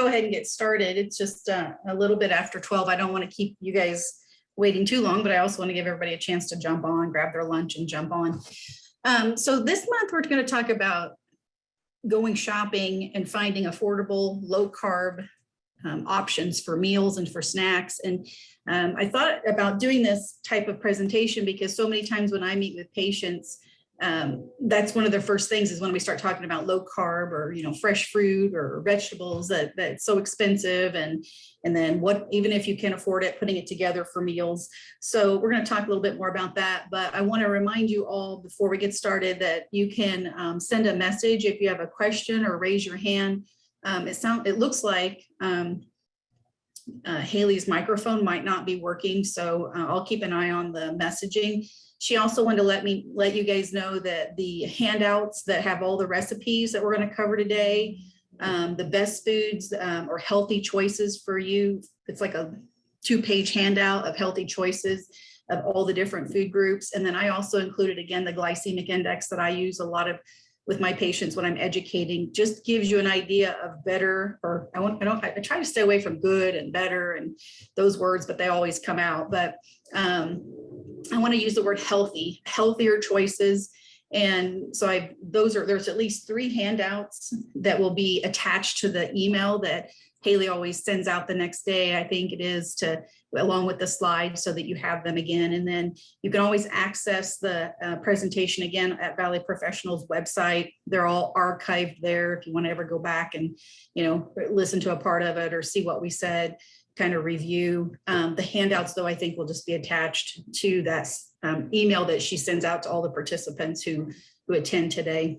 go ahead and get started. It's just a little bit after 12. I don't want to keep you guys waiting too long, but I also want to give everybody a chance to jump on, grab their lunch and jump on. So this month, we're going to talk about going shopping and finding affordable, low carb options for meals and for snacks. And I thought about doing this type of presentation because so many times when I meet with patients, that's one of the first things is when we start talking about low carb or, fresh fruit or vegetables that's so expensive. And then what, even if you can afford it, putting it together for meals. So we're going to talk a little bit more about that. But I want to remind you all before we get started that you can send a message if you have a question or raise your hand. It looks like Haley's microphone might not be working. So I'll keep an eye on the messaging. She also wanted to let you guys know that the handouts that have all the recipes that we're going to cover today, the best foods or healthy choices for you. It's like a 2-page handout of healthy choices of all the different food groups. And then I also included, again, the glycemic index that I use a lot of with my patients when I'm educating, just gives you an idea of better, or I try to stay away from good and better and those words, but they always come out. But I want to use the word healthy, healthier choices. And so there's at least 3 handouts that will be attached to the email that Haley always sends out the next day, I think it is, along with the slides so that you have them again. And then you can always access the presentation again at Valley Professional's website. They're all archived there if you want to ever go back and, listen to a part of it or see what we said, kind of review. The handouts, though, I think will just be attached to that email that she sends out to all the participants who attend today.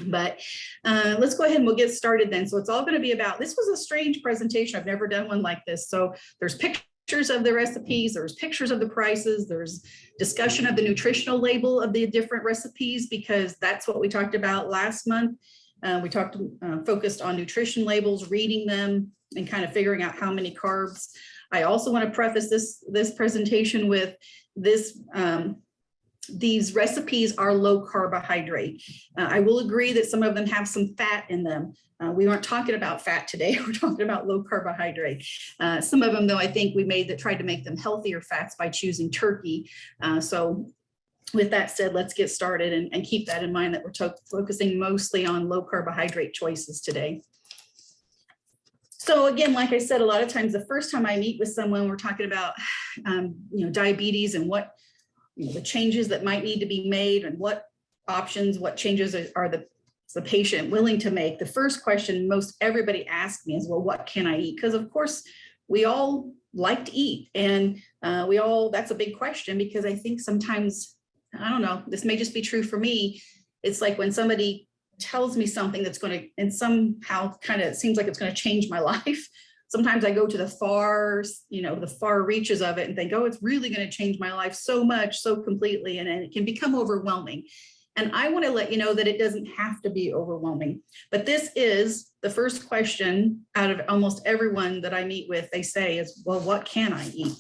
But let's go ahead and we'll get started then. So it's all going to be about, this was a strange presentation. I've never done one like this. So there's pictures of the recipes, there's pictures of the prices, there's discussion of the nutritional label of the different recipes, because that's what we talked about last month. We focused on nutrition labels, reading them and kind of figuring out how many carbs. I also want to preface this presentation with this. These recipes are low carbohydrate. I will agree that some of them have some fat in them. We aren't talking about fat today. We're talking about low carbohydrate. Some of them, though, I think we tried to make them healthier fats by choosing turkey. So with that said, let's get started and keep that in mind that we're focusing mostly on low carbohydrate choices today. So again, like I said, a lot of times the first time I meet with someone, we're talking about diabetes and what the changes that might need to be made and what changes are the patient willing to make. The first question most everybody asks me is, well, what can I eat? Because of course we all like to eat, and that's a big question, because I think sometimes, I don't know, this may just be true for me. It's like when somebody tells me something that's going to, and somehow kind of seems like it's going to change my life. Sometimes I go to the far reaches of it and think, oh, it's really going to change my life so much, so completely. And it can become overwhelming. And I want to let you know that it doesn't have to be overwhelming. But this is the first question out of almost everyone that I meet with. They say is, well, what can I eat?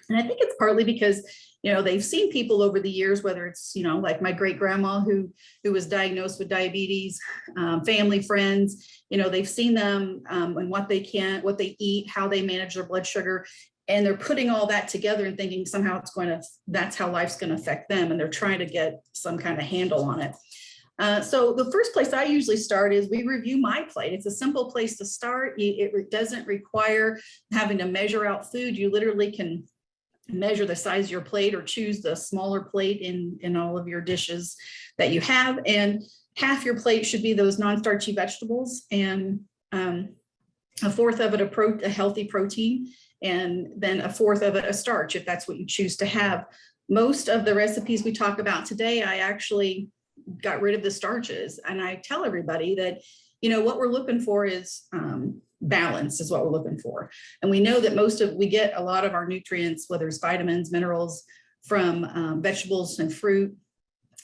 And I think it's partly because they've seen people over the years, whether it's, like my great grandma who was diagnosed with diabetes, family, friends, they've seen them and what they eat, how they manage their blood sugar, and they're putting all that together and thinking somehow that's how life's going to affect them. And they're trying to get some kind of handle on it. So the first place I usually start is we review my plate. It's a simple place to start. It doesn't require having to measure out food. You literally can measure the size of your plate or choose the smaller plate in all of your dishes that you have. And half your plate should be those non-starchy vegetables, and a fourth of it a healthy protein, and then a fourth of it a starch, if that's what you choose to have. Most of the recipes we talk about today, I actually got rid of the starches. And I tell everybody that, what we're looking for is balance is what we're looking for. And we know that we get a lot of our nutrients, whether it's vitamins, minerals, from vegetables and fruit.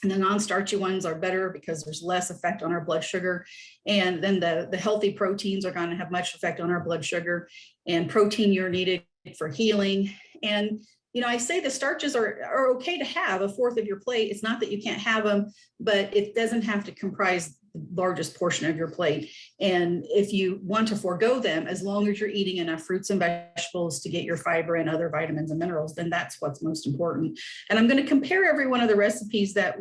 And the non-starchy ones are better because there's less effect on our blood sugar. And then the healthy proteins are going to have much effect on our blood sugar, and protein you're needed for healing. And I say the starches are okay to have a fourth of your plate. It's not that you can't have them, but it doesn't have to comprise largest portion of your plate. And if you want to forego them, as long as you're eating enough fruits and vegetables to get your fiber and other vitamins and minerals, then that's what's most important. And I'm going to compare every one of the recipes that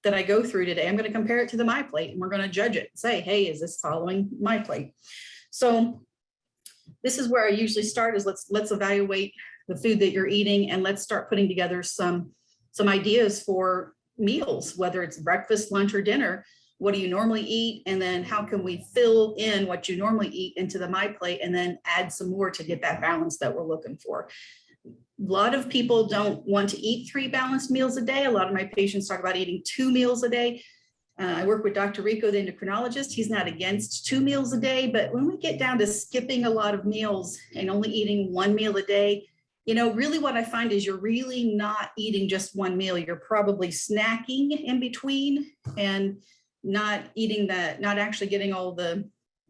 I go through today. I'm going to compare it to the My Plate, and we're going to judge it and say, hey, is this following My Plate? So this is where I usually start, is let's evaluate the food that you're eating, and let's start putting together some ideas for meals, whether it's breakfast, lunch, or dinner. What do you normally eat? And then how can we fill in what you normally eat into the My Plate, and then add some more to get that balance that we're looking for. A lot of people don't want to eat 3 balanced meals a day. A lot of my patients talk about eating 2 meals a day. I work with Dr. Rico, the endocrinologist. He's not against 2 meals a day, but when we get down to skipping a lot of meals and only eating 1 meal a day, really what I find is you're really not eating just 1 meal. You're probably snacking in between and not eating not actually getting all the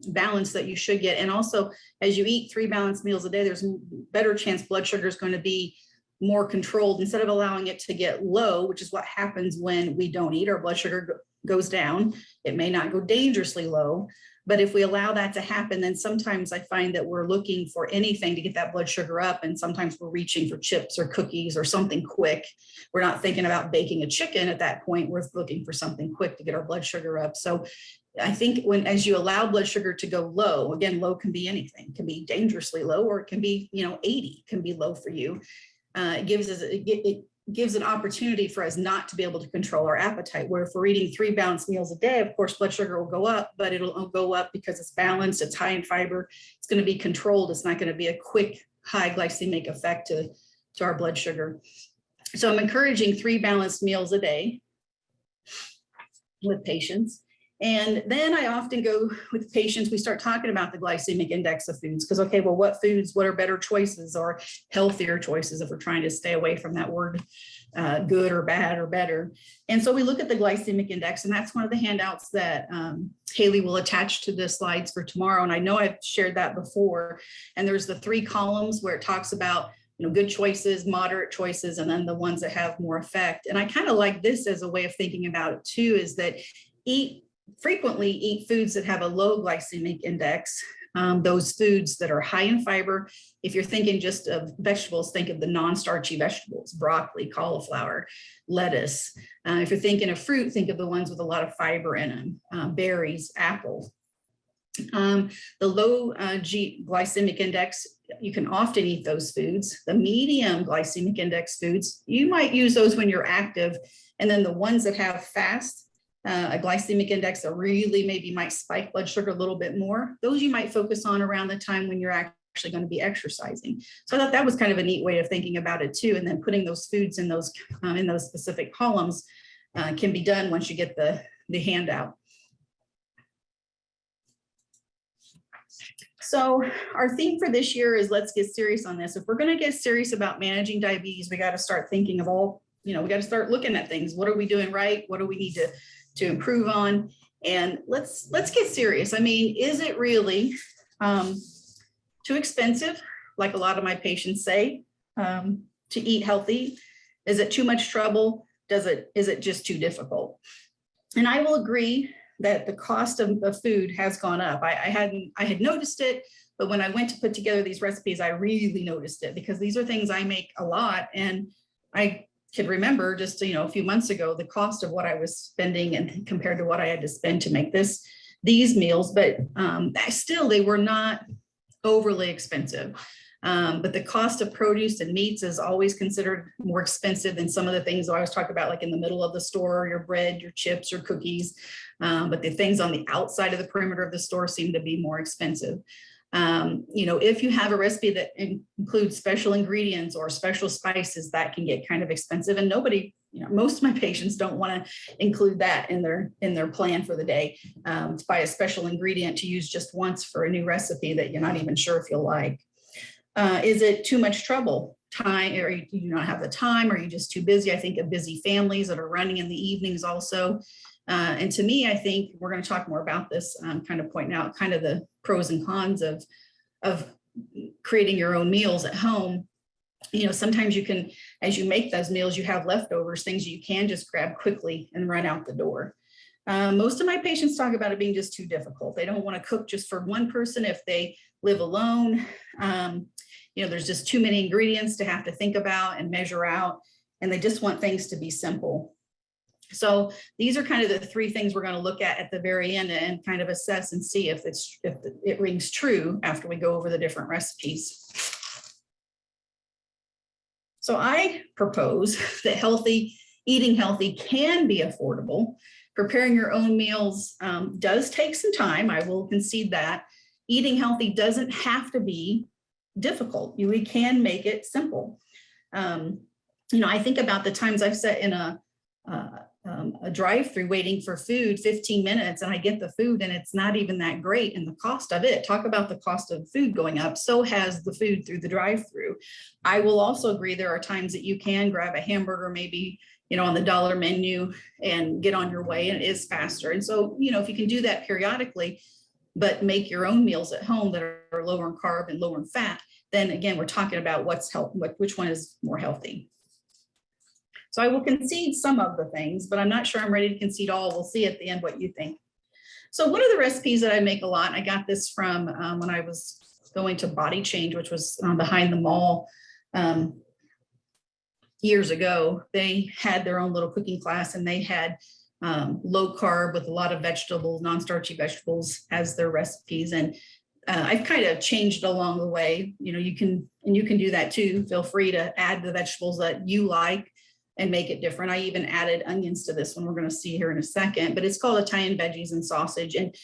balance that you should get. And also, as you eat 3 balanced meals a day, there's a better chance blood sugar is going to be more controlled. Instead of allowing it to get low, which is what happens when we don't eat, our blood sugar goes down. It may not go dangerously low, but if we allow that to happen, then sometimes I find that we're looking for anything to get that blood sugar up. And sometimes we're reaching for chips or cookies or something quick. We're not thinking about baking a chicken at that point. We're looking for something quick to get our blood sugar up. So I think as you allow blood sugar to go low, again, low can be anything. It can be dangerously low, or it can be, 80 can be low for you. It gives an opportunity for us not to be able to control our appetite, where if we're eating 3 balanced meals a day, of course, blood sugar will go up, but it'll go up because it's balanced, it's high in fiber, it's going to be controlled. It's not going to be a quick high glycemic effect to our blood sugar. So I'm encouraging 3 balanced meals a day with patients. And then I often go with patients, we start talking about the glycemic index of foods, because, okay, well, what are better choices or healthier choices if we're trying to stay away from that word good or bad or better. And so we look at the glycemic index, and that's one of the handouts that Haley will attach to the slides for tomorrow. And I know I've shared that before. And there's the 3 columns where it talks about good choices, moderate choices, and then the ones that have more effect. And I kind of like this as a way of thinking about it too, is that frequently eat foods that have a low glycemic index, those foods that are high in fiber. If you're thinking just of vegetables, think of the non-starchy vegetables, broccoli, cauliflower, lettuce. If you're thinking of fruit, think of the ones with a lot of fiber in them, berries, apples. The low glycemic index, you can often eat those foods. The medium glycemic index foods, you might use those when you're active. And then the ones that have fast, a glycemic index that really maybe might spike blood sugar a little bit more, those you might focus on around the time when you're actually going to be exercising. So I thought that was kind of a neat way of thinking about it too. And then putting those foods in those specific columns can be done once you get the handout. So our theme for this year is let's get serious on this. If we're going to get serious about managing diabetes, we got to start thinking of we got to start looking at things. What are we doing right? What do we need to improve on? And let's get serious. I mean, is it really too expensive, like a lot of my patients say, to eat healthy? Is it too much trouble? Is it just too difficult? And I will agree that the cost of food has gone up. I had noticed it, but when I went to put together these recipes, I really noticed it, because these are things I make a lot, and I could remember just a few months ago the cost of what I was spending and compared to what I had to spend to make these meals, but still they were not overly expensive. But the cost of produce and meats is always considered more expensive than some of the things I always talk about, like in the middle of the store, your bread, your chips, your cookies. But the things on the outside of the perimeter of the store seem to be more expensive. If you have a recipe that includes special ingredients or special spices, that can get kind of expensive, and most of my patients don't want to include that in their plan for the day, to buy a special ingredient to use just once for a new recipe that you're not even sure if you'll like. Is it too much trouble? Time, or you do not have the time, or are you just too busy? I think of busy families that are running in the evenings also. And to me, I think we're going to talk more about this, kind of pointing out kind of the pros and cons of creating your own meals at home. Sometimes you can, as you make those meals, you have leftovers, things you can just grab quickly and run out the door. Most of my patients talk about it being just too difficult. They don't want to cook just for one person if they live alone. There's just too many ingredients to have to think about and measure out, and they just want things to be simple. So these are kind of the three things we're going to look at the very end and kind of assess and see if it rings true after we go over the different recipes. So I propose that eating healthy can be affordable. Preparing your own meals does take some time. I will concede that. Eating healthy doesn't have to be difficult. We can make it simple. I think about the times I've sat in a drive-through waiting for food 15 minutes, and I get the food and it's not even that great. And the cost of it, talk about the cost of food going up, so has the food through the drive-through. I will also agree there are times that you can grab a hamburger, maybe, on the dollar menu and get on your way, and it is faster. And so, if you can do that periodically, but make your own meals at home that are lower in carb and lower in fat, then again, we're talking about which one is more healthy. So I will concede some of the things, but I'm not sure I'm ready to concede all. We'll see at the end what you think. So one of the recipes that I make a lot, I got this from when I was going to Body Change, which was behind the mall years ago. They had their own little cooking class, and they had low carb with a lot of vegetables, non-starchy vegetables as their recipes. And I've kind of changed along the way. You can do that too. Feel free to add the vegetables that you like and make it different. I even added onions to this one, we're going to see here in a second, but it's called Italian veggies and sausage. And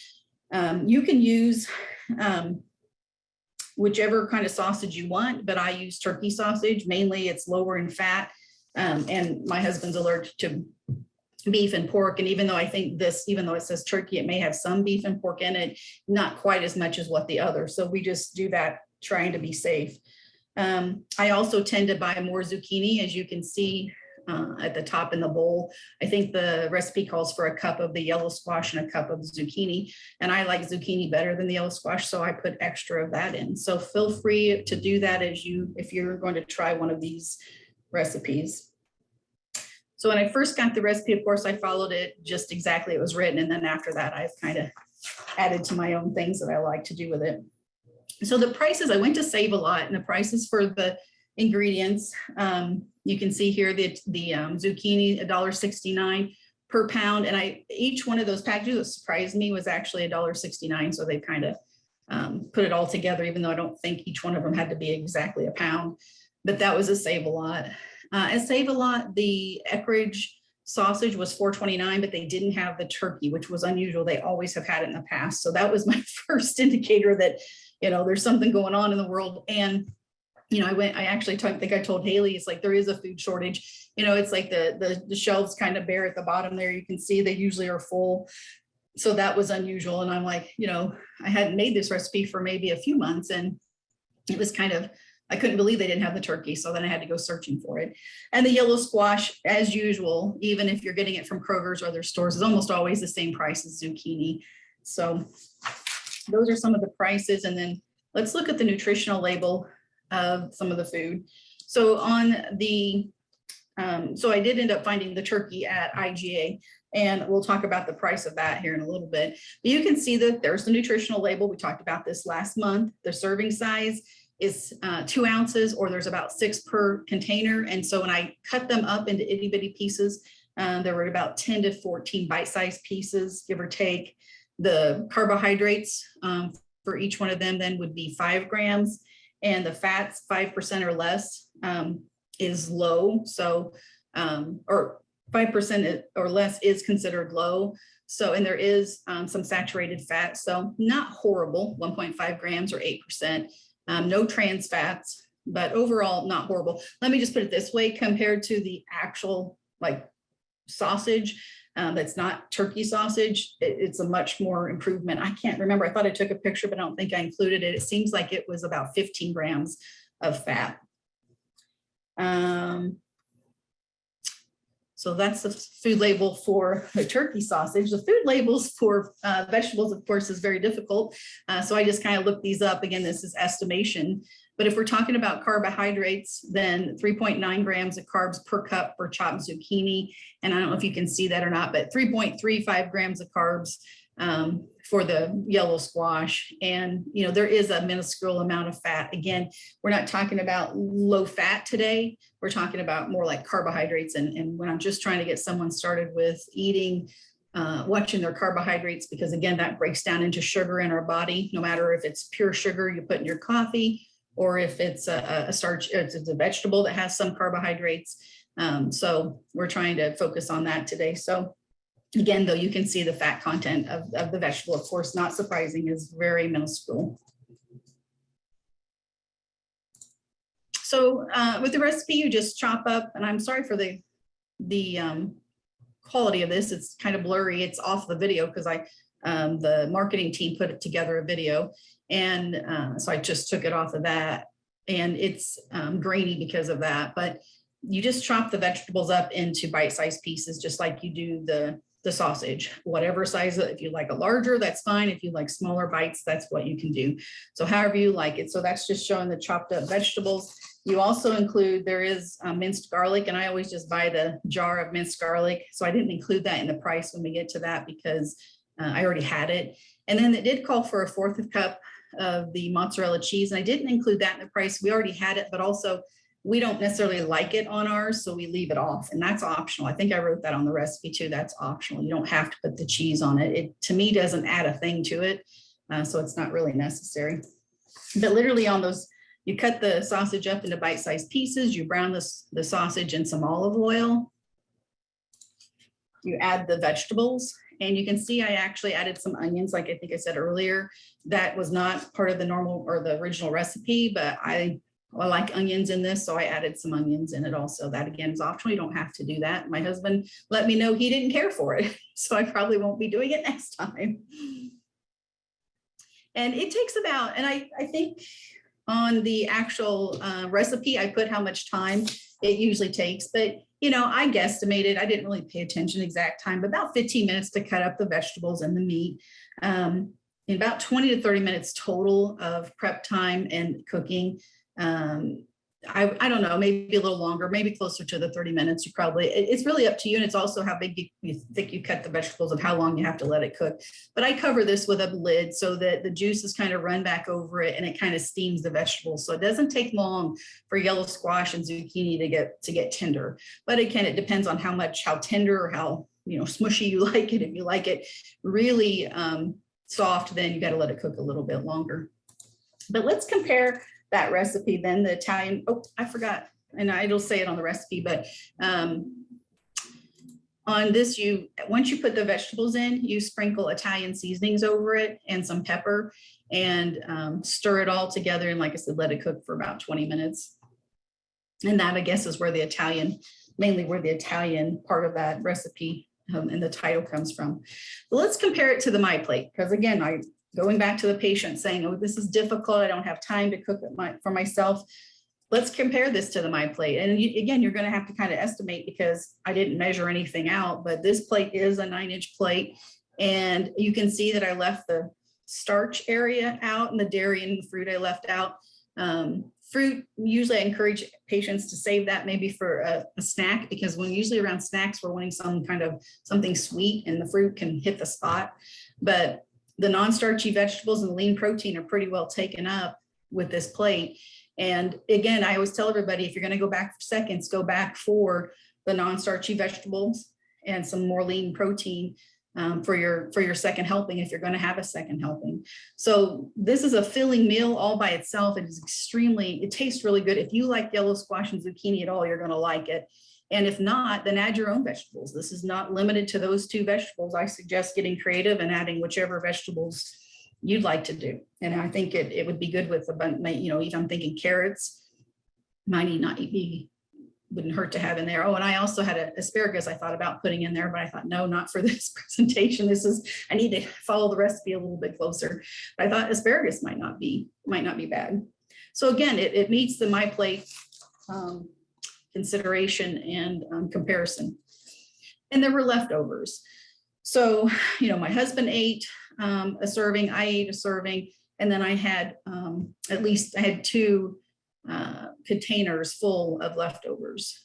you can use whichever kind of sausage you want, but I use turkey sausage. Mainly it's lower in fat. And my husband's allergic to beef and pork. And even though I think even though it says turkey, it may have some beef and pork in it, not quite as much as what the other. So we just do that trying to be safe. I also tend to buy more zucchini, as you can see at the top in the bowl. I think the recipe calls for a cup of the yellow squash and a cup of zucchini. And I like zucchini better than the yellow squash, so I put extra of that in. So feel free to do that if you're going to try one of these recipes. So when I first got the recipe, of course, I followed it just exactly it was written. And then after that, I've kind of added to my own things that I like to do with it. So the prices, I went to Save a Lot, and the prices for the ingredients, you can see here the zucchini, $1.69 per pound. And each one of those packages that surprised me was actually $1.69. So they kind of put it all together, even though I don't think each one of them had to be exactly a pound. But that was a Save a Lot. At Save a Lot, the Eckrich sausage was $4.29, but they didn't have the turkey, which was unusual. They always have had it in the past. So that was my first indicator that, there's something going on in the world. And I actually think I told Haley, it's like there is a food shortage. It's like the shelves kind of bare at the bottom there. You can see they usually are full. So that was unusual. And I'm like, I hadn't made this recipe for maybe a few months, and it was I couldn't believe they didn't have the turkey. So then I had to go searching for it. And the yellow squash, as usual, even if you're getting it from Kroger's or other stores, is almost always the same price as zucchini. So those are some of the prices. And then let's look at the nutritional label of some of the food. So so I did end up finding the turkey at IGA, and we'll talk about the price of that here in a little bit. But you can see that there's the nutritional label. We talked about this last month. The serving size is 2 ounces, or there's about 6 per container. And so when I cut them up into itty bitty pieces, there were about 10 to 14 bite-sized pieces, give or take. The carbohydrates for each one of them then would be 5 grams. And the fats, 5% or less, is low. So, or 5% or less is considered low. So, and there is some saturated fat. So not horrible, 1.5 grams or 8%. No trans fats, but overall not horrible. Let me just put it this way, compared to the actual sausage, that's not turkey sausage, it's a much more improvement. I can't remember. I thought I took a picture, but I don't think I included it. It seems like it was about 15 grams of fat. So that's the food label for the turkey sausage. The food labels for vegetables, of course, is very difficult. So I just kind of looked these up. Again, this is estimation. But if we're talking about carbohydrates, then 3.9 grams of carbs per cup for chopped zucchini. And I don't know if you can see that or not, but 3.35 grams of carbs for the yellow squash. And, you know, there is a minuscule amount of fat. Again, we're not talking about low fat today. We're talking about more like carbohydrates. And when I'm just trying to get someone started with eating, watching their carbohydrates, because again, that breaks down into sugar in our body, no matter if it's pure sugar you put in your coffee, or if it's a starch, it's a vegetable that has some carbohydrates. So we're trying to focus on that today. So again, though, you can see the fat content of the vegetable, of course, not surprising, is very minuscule. So with the recipe, you just chop up, and I'm sorry for the quality of this. It's kind of blurry. It's off the video because the marketing team put together a video. And so I just took it off of that, and it's grainy because of that. But you just chop the vegetables up into bite-sized pieces, just like you do the sausage, whatever size. If you like a larger, that's fine. If you like smaller bites, that's what you can do. So however you like it. So that's just showing the chopped up vegetables. You also include, there is minced garlic, and I always just buy the jar of minced garlic. So I didn't include that in the price when we get to that because I already had it. And then it did call for 1/4 cup of the mozzarella cheese. And I didn't include that in the price. We already had it, but also we don't necessarily like it on ours, so we leave it off, and that's optional. I think I wrote that on the recipe too. That's optional. You don't have to put the cheese on it. It, to me, doesn't add a thing to it, so it's not really necessary. But literally on those, you cut the sausage up into bite-sized pieces. You brown the sausage in some olive oil. You add the vegetables. And you can see I actually added some onions, like I think I said earlier. That was not part of the normal or the original recipe, but I like onions in this, so I added some onions in it also. That again is optional. You don't have to do that. My husband let me know he didn't care for it, so I probably won't be doing it next time. And it takes about, and I think on the actual recipe, I put how much time it usually takes, but you know, I guesstimated, I didn't really pay attention exact time, but about 15 minutes to cut up the vegetables and the meat. In about 20 to 30 minutes total of prep time and cooking. I don't know, maybe a little longer, maybe closer to the 30 minutes. You probably, it's really up to you. And it's also how big you think you cut the vegetables and how long you have to let it cook. But I cover this with a lid so that the juices kind of run back over it and it kind of steams the vegetables. So it doesn't take long for yellow squash and zucchini to get tender. But again, it depends on how tender or how, you know, smushy you like it. If you like it really soft, then you got to let it cook a little bit longer. But let's compare that recipe, then the Italian, oh, I forgot, and I'll say it on the recipe, but on this, once you put the vegetables in, you sprinkle Italian seasonings over it and some pepper and stir it all together. And like I said, let it cook for about 20 minutes. And that, I guess, is where the Italian, mainly where the Italian part of that recipe and the title comes from. But let's compare it to the My Plate, because again, going back to the patient saying, oh, this is difficult, I don't have time to cook it for myself. Let's compare this to the My Plate. And again, you're going to have to kind of estimate because I didn't measure anything out, but this plate is a 9-inch plate. And you can see that I left the starch area out and the dairy and the fruit I left out. Fruit, usually I encourage patients to save that maybe for a snack, because when usually around snacks, we're wanting something sweet and the fruit can hit the spot. But the non-starchy vegetables and lean protein are pretty well taken up with this plate. And again, I always tell everybody, if you're going to go back for seconds, go back for the non-starchy vegetables and some more lean protein for your second helping, if you're going to have a second helping. So this is a filling meal all by itself. It is it tastes really good. If you like yellow squash and zucchini at all, you're going to like it. And if not, then add your own vegetables. This is not limited to those 2 vegetables. I suggest getting creative and adding whichever vegetables you'd like to do. And I think it would be good with you know, even I'm thinking carrots wouldn't hurt to have in there. Oh, and I also had asparagus I thought about putting in there, but I thought, no, not for this presentation. I need to follow the recipe a little bit closer. But I thought asparagus might not be bad. So again, it meets the My Plate consideration and comparison. and there were leftovers. So, my husband ate a serving, I ate a serving, and then I had at least I had two containers full of leftovers.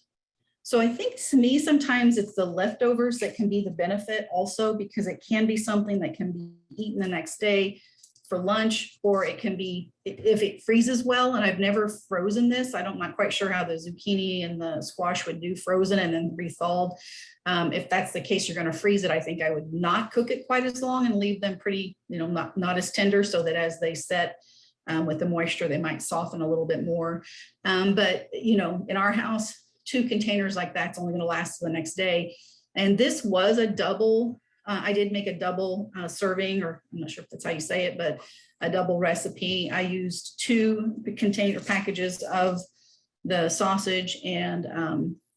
So I think to me, sometimes it's the leftovers that can be the benefit also, because it can be something that can be eaten the next day for lunch, or it can be, if it freezes well, and I've never frozen this, I'm not quite sure how the zucchini and the squash would do frozen and then rethawed. If that's the case, you're going to freeze it. I think I would not cook it quite as long and leave them pretty, not as tender, so that as they set with the moisture, they might soften a little bit more. But in our house, 2 containers like that's only going to last the next day. And this was a double. I did make a double serving, or I'm not sure if that's how you say it, but a double recipe. I used 2 container packages of the sausage and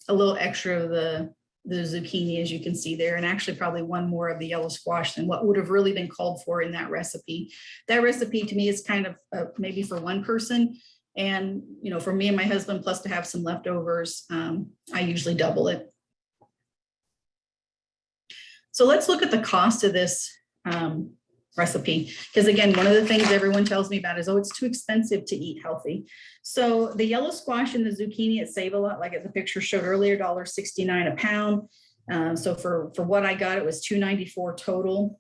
a little extra of the zucchini, as you can see there, and actually probably 1 more of the yellow squash than what would have really been called for in that recipe. That recipe to me is kind of maybe for 1 person. And, for me and my husband, plus to have some leftovers, I usually double it. So let's look at the cost of this recipe. Because again, one of the things everyone tells me about is, oh, it's too expensive to eat healthy. So the yellow squash and the zucchini at Save-A-Lot, like the picture showed earlier, $1.69 a pound. So for what I got, it was $2.94 total.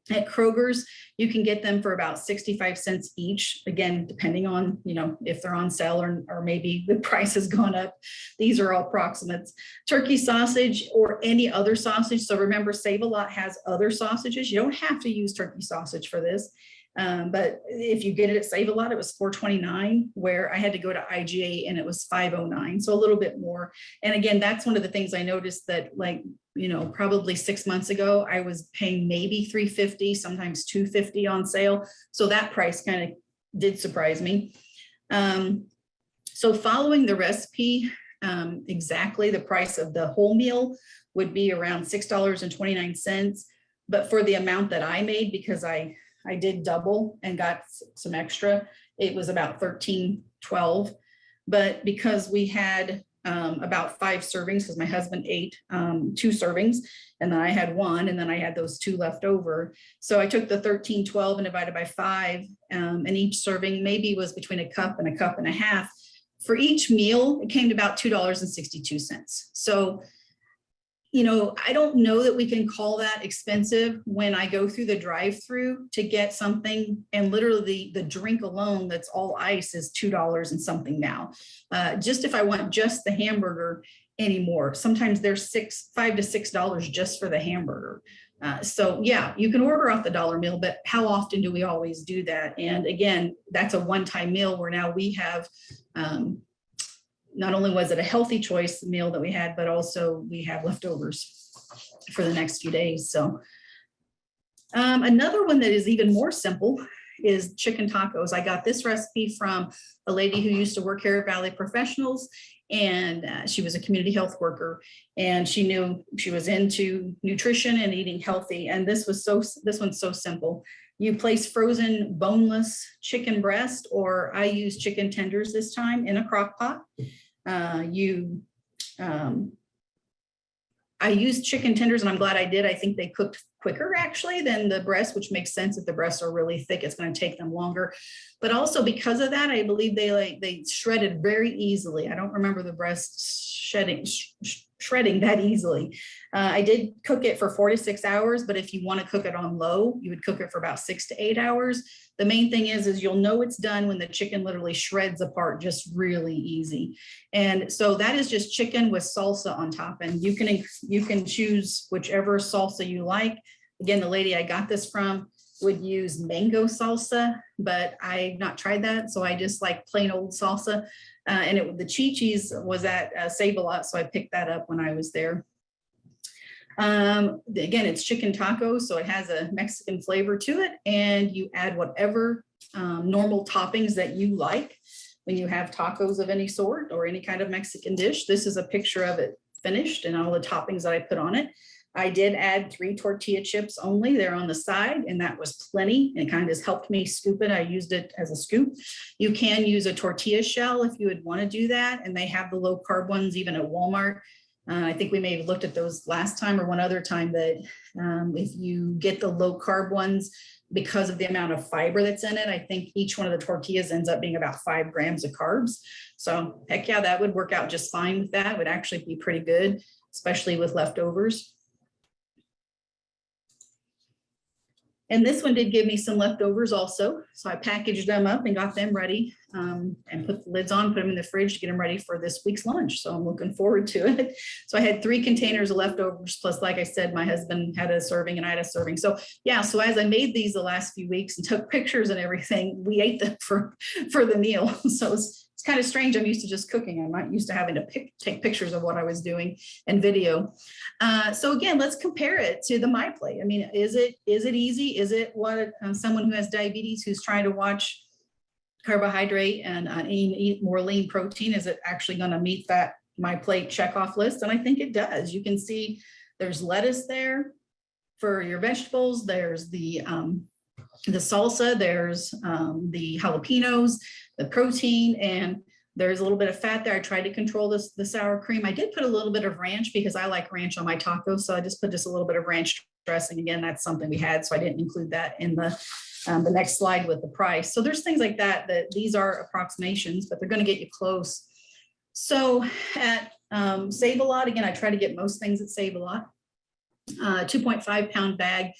At Kroger's, you can get them for about 65 cents each. Again, depending on, if they're on sale or maybe the price has gone up. These are all approximates. Turkey sausage or any other sausage. So remember, Save-A-Lot has other sausages. You don't have to use turkey sausage for this. But if you get it at Save-A-Lot, it was $4.29, where I had to go to IGA and it was $5.09. So a little bit more. And again, that's one of the things I noticed that, probably 6 months ago, I was paying maybe $3.50, sometimes $2.50 on sale. So that price kind of did surprise me. So following the recipe, exactly the price of the whole meal would be around $6.29. But for the amount that I made, because I did double and got some extra, it was about $13.12. But because we had about 5 servings, because my husband ate 2 servings, and then I had 1, and then I had those 2 left over. So I took the $13.12 and divided by 5, and each serving maybe was between a cup and a cup and a half. For each meal, it came to about $2.62. So, I don't know that we can call that expensive when I go through the drive-through to get something, and literally the drink alone that's all ice is $2 and something now. Just if I want just the hamburger anymore, sometimes they're $5 to $6 just for the hamburger. So yeah, you can order off the dollar meal, but how often do we always do that? And again, that's a one-time meal where now we have, not only was it a healthy choice meal that we had, but also we have leftovers for the next few days. So another one that is even more simple is chicken tacos. I got this recipe from a lady who used to work here at Valley Professionals, and she was a community health worker, and she knew she was into nutrition and eating healthy. And this one's so simple. You place frozen boneless chicken breast, or I use chicken tenders this time, in a crock pot. I used chicken tenders, and I'm glad I did. I think they cooked quicker actually than the breast, which makes sense. If the breasts are really thick, it's going to take them longer. But also because of that, I believe they shredded very easily. I don't remember the breasts shredding that easily. I did cook it for 4 to 6 hours, but if you want to cook it on low, you would cook it for about 6 to 8 hours. The main thing is you'll know it's done when the chicken literally shreds apart just really easy. And so that is just chicken with salsa on top, and you can choose whichever salsa you like. Again, the lady I got this from would use mango salsa, but I've not tried that, so I just like plain old salsa. And the Chi-Chi's was at Save-A-Lot, so I picked that up when I was there. Again, it's chicken tacos, so it has a Mexican flavor to it, and you add whatever normal toppings that you like when you have tacos of any sort or any kind of Mexican dish. This is a picture of it finished and all the toppings that I put on it. I did add 3 tortilla chips only. They're on the side, and that was plenty. It kind of just helped me scoop it. I used it as a scoop. You can use a tortilla shell if you would want to do that, and they have the low carb ones even at Walmart. I think we may have looked at those last time or one other time that if you get the low carb ones, because of the amount of fiber that's in it, I think each one of the tortillas ends up being about 5 grams of carbs. So heck yeah, that would work out just fine with that. It would actually be pretty good, especially with leftovers. And this one did give me some leftovers also. So I packaged them up and got them ready and put the lids on, put them in the fridge to get them ready for this week's lunch. So I'm looking forward to it. So I had 3 containers of leftovers, plus, like I said, my husband had a serving and I had a serving. So yeah, so as I made these the last few weeks and took pictures and everything, we ate them for the meal. So it's kind of strange. I'm used to just cooking. I'm not used to having to take pictures of what I was doing and video. So again, let's compare it to the MyPlate. I mean, is it easy? Is it what someone who has diabetes who's trying to watch carbohydrate and eat more lean protein, is it actually going to meet that MyPlate checkoff list? And I think it does. You can see there's lettuce there for your vegetables. There's the salsa, there's the jalapenos, the protein, and there's a little bit of fat there. I tried to control the sour cream. I did put a little bit of ranch because I like ranch on my tacos. So I just put just a little bit of ranch dressing. Again, that's something we had, so I didn't include that in the next slide with the price. So there's things like that these are approximations, but they're going to get you close. So at Save-A-Lot, again, I try to get most things at Save-A-Lot. 2.5 pound bag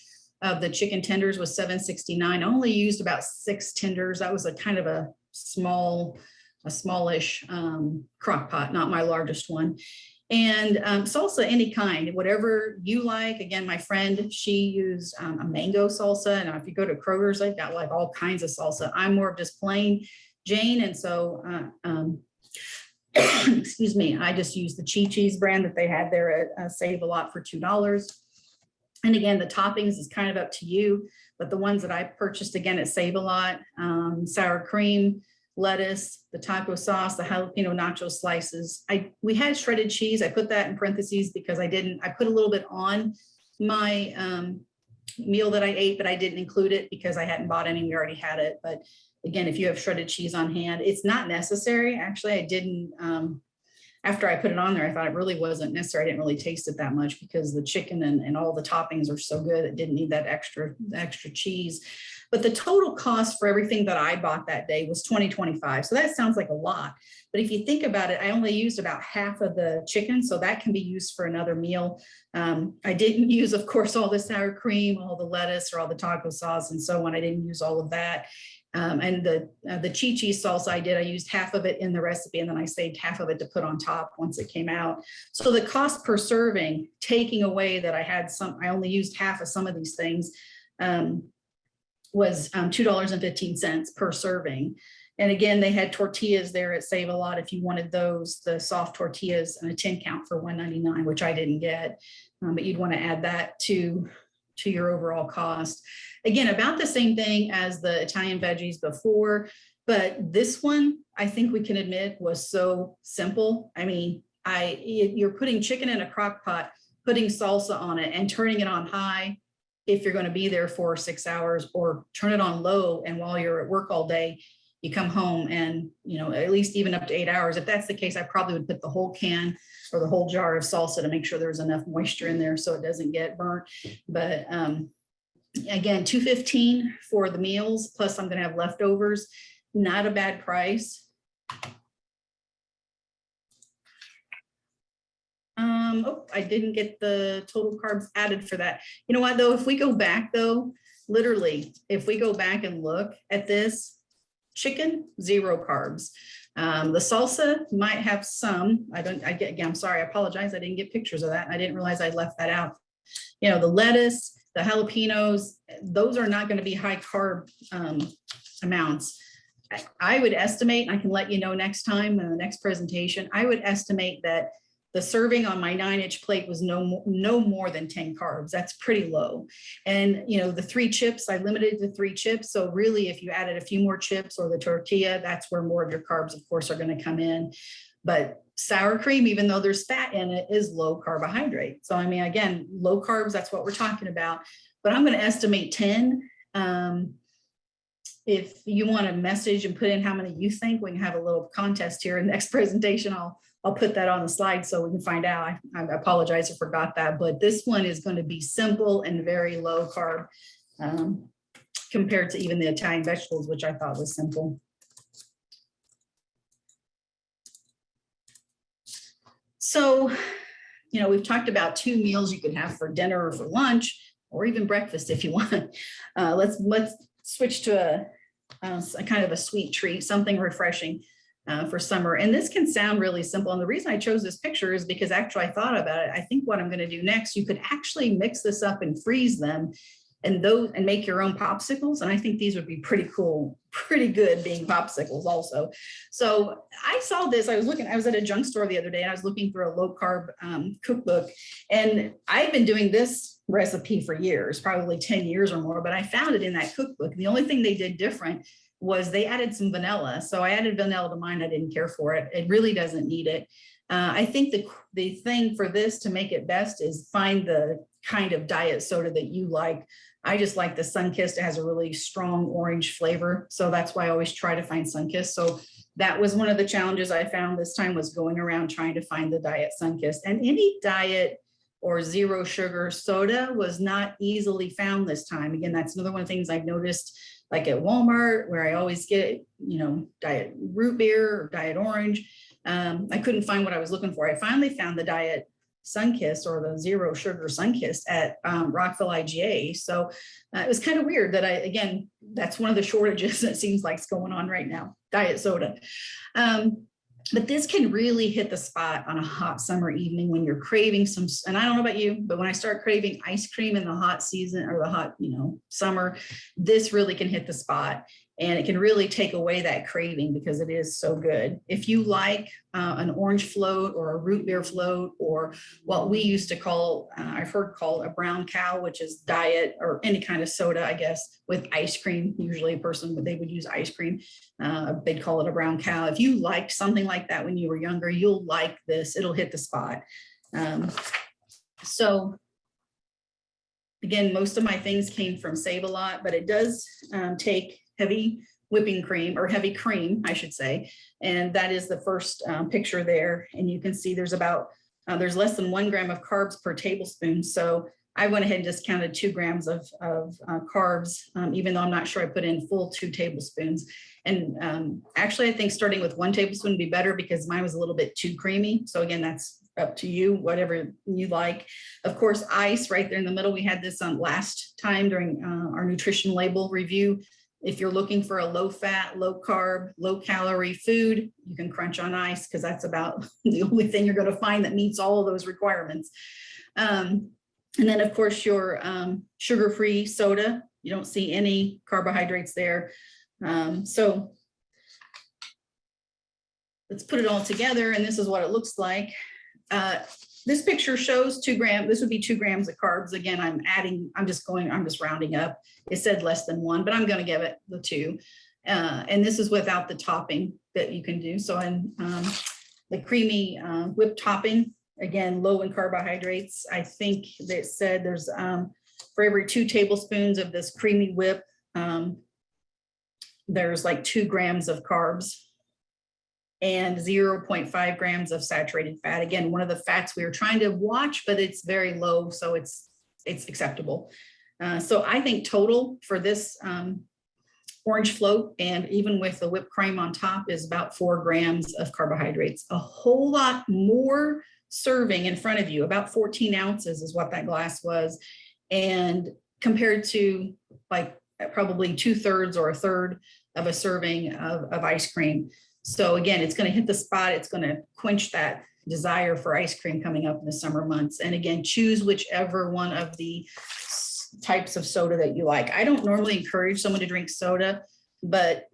of the chicken tenders was $7.69. I only used about 6 tenders. That was a kind of a smallish crock pot, not my largest one. And salsa, any kind, whatever you like. Again, my friend, she used a mango salsa. And if you go to Kroger's, they've got like all kinds of salsa. I'm more of just plain Jane. And so, excuse me, I just used the Chi-Chi's brand that they had there at Save-A-Lot for $2. And again, the toppings is kind of up to you, but the ones that I purchased again at Save-A-Lot, sour cream, lettuce, the taco sauce, the jalapeno nacho slices. We had shredded cheese. I put that in parentheses because I put a little bit on my meal that I ate, but I didn't include it because I hadn't bought any. We already had it. But again, if you have shredded cheese on hand, it's not necessary. Actually, I didn't, after I put it on there, I thought it really wasn't necessary. I didn't really taste it that much because the chicken and all the toppings are so good. It didn't need that extra cheese. But the total cost for everything that I bought that day was $20.25. So that sounds like a lot. But if you think about it, I only used about half of the chicken. So that can be used for another meal. I didn't use, of course, all the sour cream, all the lettuce, or all the taco sauce and so on. I didn't use all of that. And the Chi-Chi's salsa I used half of it in the recipe, and then I saved half of it to put on top once it came out. So the cost per serving, taking away that I only used half of some of these things, was $2.15 per serving. And again, they had tortillas there at Save-A-Lot if you wanted those, the soft tortillas and a 10 count for $1.99, which I didn't get, but you'd want to add that to your overall cost. Again, about the same thing as the Italian veggies before, but this one, I think we can admit, was so simple. I mean, you're putting chicken in a crock pot, putting salsa on it and turning it on high if you're going to be there for 6 hours, or turn it on low. And while you're at work all day, you come home and, at least even up to 8 hours. If that's the case, I probably would put the whole can or the whole jar of salsa to make sure there's enough moisture in there so it doesn't get burnt. But again, $2.15 for the meals, plus I'm going to have leftovers. Not a bad price. I didn't get the total carbs added for that. You know what, though? If we go back, though, literally, if we go back and look at this, chicken, 0 carbs. The salsa might have some. I'm sorry, I apologize. I didn't get pictures of that. I didn't realize I left that out. The lettuce, the jalapenos, those are not going to be high carb amounts. I would estimate, and I can let you know next time in the next presentation, I would estimate that the serving on my 9-inch plate was no more than 10 carbs. That's pretty low. And, the 3 chips, I limited to 3 chips. So really, if you added a few more chips or the tortilla, that's where more of your carbs, of course, are going to come in. But sour cream, even though there's fat in it, is low carbohydrate. So, I mean, again, low carbs, that's what we're talking about. But I'm going to estimate 10. If you want to message and put in how many you think, we can have a little contest here in the next presentation. I'll I'll put that on the slide so we can find out. I apologize, I forgot that, but this one is going to be simple and very low carb compared to even the Italian vegetables, which I thought was simple. So, you know, we've talked about 2 meals you could have for dinner or for lunch, or even breakfast if you want. Let's switch to a kind of a sweet treat, something refreshing for summer. And this can sound really simple. And the reason I chose this picture is because after I thought about it, I think what I'm going to do next, you could actually mix this up and freeze them and make your own popsicles. And I think these would be pretty cool, pretty good being popsicles also. So I saw this, I was at a junk store the other day and I was looking for a low carb cookbook. And I've been doing this recipe for years, probably 10 years or more, but I found it in that cookbook. The only thing they did different was they added some vanilla. So I added vanilla to mine. I didn't care for it. It really doesn't need it. I think the thing for this to make it best is find the kind of diet soda that you like. I just like the Sunkist. It has a really strong orange flavor. So that's why I always try to find Sunkist. So that was one of the challenges I found this time, was going around trying to find the diet Sunkist. And any diet or zero sugar soda was not easily found this time. Again, that's another one of the things I've noticed, like at Walmart, where I always get, you know, diet root beer or diet orange. I couldn't find what I was looking for. I finally found the diet Sunkist, or the zero sugar Sunkist, at Rockville IGA. So it was kind of weird that again, that's one of the shortages that seems like is going on right now, diet soda. But this can really hit the spot on a hot summer evening when you're craving some, and I don't know about you, but when I start craving ice cream in the hot season or the hot, you know, summer, this really can hit the spot. And it can really take away that craving because it is so good. If you like an orange float or a root beer float, or what we used to call, I've heard called a brown cow, which is diet or any kind of soda, I guess, with ice cream, usually a person, they would use ice cream. They'd call it a brown cow. If you liked something like that when you were younger, you'll like this. It'll hit the spot. So again, most of my things came from Save a Lot, but it does take heavy whipping cream, or heavy cream, I should say. And that is the first picture there. And you can see there's less than 1 gram of carbs per tablespoon. So I went ahead and just counted 2 grams of carbs, even though I'm not sure I put in full 2 tablespoons. And actually, I think starting with 1 tablespoon would be better because mine was a little bit too creamy. So again, that's up to you, whatever you like. Of course, ice right there in the middle. We had this on last time during our nutrition label review. If you're looking for a low fat, low carb, low calorie food, you can crunch on ice because that's about the only thing you're going to find that meets all of those requirements. And then of course your sugar-free soda, you don't see any carbohydrates there. So let's put it all together, and this is what it looks like. This picture shows 2 grams. This would be 2 grams of carbs. Again, I'm just rounding up. It said less than 1, but I'm going to give it the 2. And this is without the topping that you can do. So in the creamy whipped topping, again, low in carbohydrates. I think they said there's for every 2 tablespoons of this creamy whip, there's like 2 grams of carbs and 0.5 grams of saturated fat. Again, one of the fats we were trying to watch, but it's very low, so it's acceptable. So I think total for this orange float, and even with the whipped cream on top, is about 4 grams of carbohydrates. A whole lot more serving in front of you, about 14 ounces is what that glass was. And compared to like probably 2/3 or 1/3 of a serving of ice cream. So again, it's going to hit the spot. It's going to quench that desire for ice cream coming up in the summer months. And again, choose whichever one of the types of soda that you like. I don't normally encourage someone to drink soda, but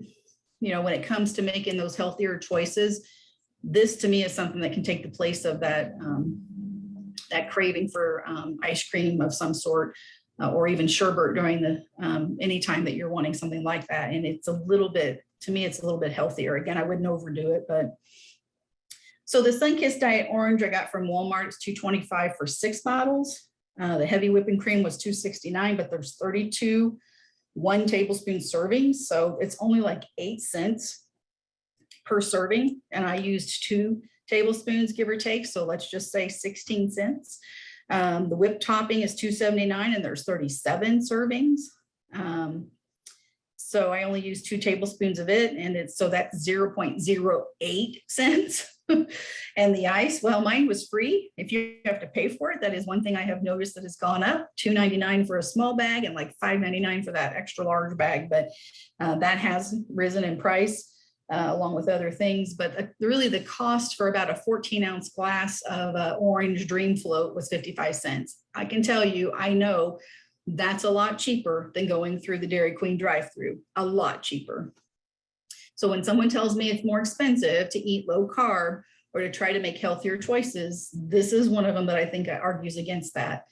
you know, when it comes to making those healthier choices, this to me is something that can take the place of that that craving for ice cream of some sort, or even sherbet during the any time that you're wanting something like that. And it's a little bit, to me, it's a little bit healthier. Again, I wouldn't overdo it, but so the Sunkist Diet Orange I got from Walmart. It's $2.25 for 6 bottles. The heavy whipping cream was $2.69, but there's 32 1 tablespoon servings. So it's only like 8 cents per serving. And I used 2 tablespoons, give or take. So let's just say 16 cents. The whipped topping is $2.79 and there's 37 servings. So I only use 2 tablespoons of it, and so that's 0.08 cents. And the ice, well, mine was free. If you have to pay for it, that is one thing I have noticed that has gone up. $2.99 for a small bag and like $5.99 for that extra large bag. But that has risen in price along with other things. But really the cost for about a 14-ounce glass of orange Dream Float was 55 cents. I can tell you, I know that's a lot cheaper than going through the Dairy Queen drive-through, a lot cheaper. So when someone tells me it's more expensive to eat low carb or to try to make healthier choices, this is one of them that I think argues against that.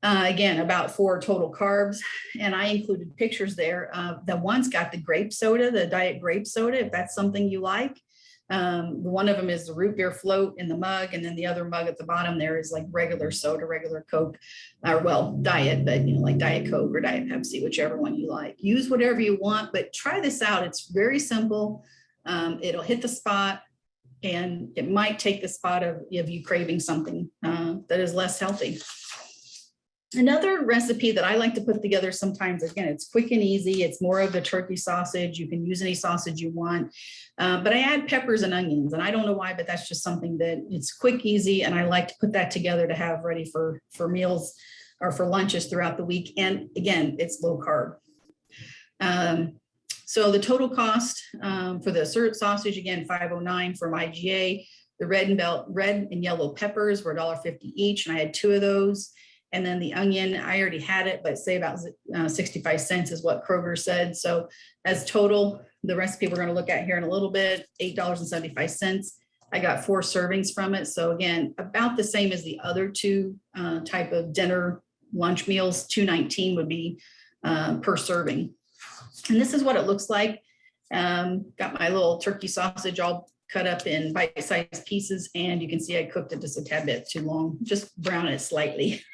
Again, about 4 total carbs. And I included pictures there. The one's got the grape soda, the diet grape soda, if that's something you like. One of them is the root beer float in the mug, and then the other mug at the bottom there is like regular soda, regular Coke, or well, diet, but like Diet Coke or Diet Pepsi, whichever one you like. Use whatever you want, but try this out. It's very simple. It'll hit the spot, and it might take the spot of you craving something that is less healthy. Another recipe that I like to put together sometimes, again, it's quick and easy. It's more of a turkey sausage. You can use any sausage you want, but I add peppers and onions, and I don't know why, but that's just something that it's quick, easy, and I like to put that together to have ready for meals or for lunches throughout the week. And again, it's low carb. So the total cost for the sausage, again, $5.09 from IGA. The red and yellow peppers were $1.50 each, and I had 2 of those. And then the onion, I already had it, but say about 65 cents is what Kroger said. So as total, the recipe we're going to look at here in a little bit, $8.75. I got 4 servings from it. So again, about the same as the other 2 type of dinner lunch meals. $2.19 would be per serving. And this is what it looks like. Got my little turkey sausage all cut up in bite-sized pieces, and you can see I cooked it just a tad bit too long. Just brown it slightly.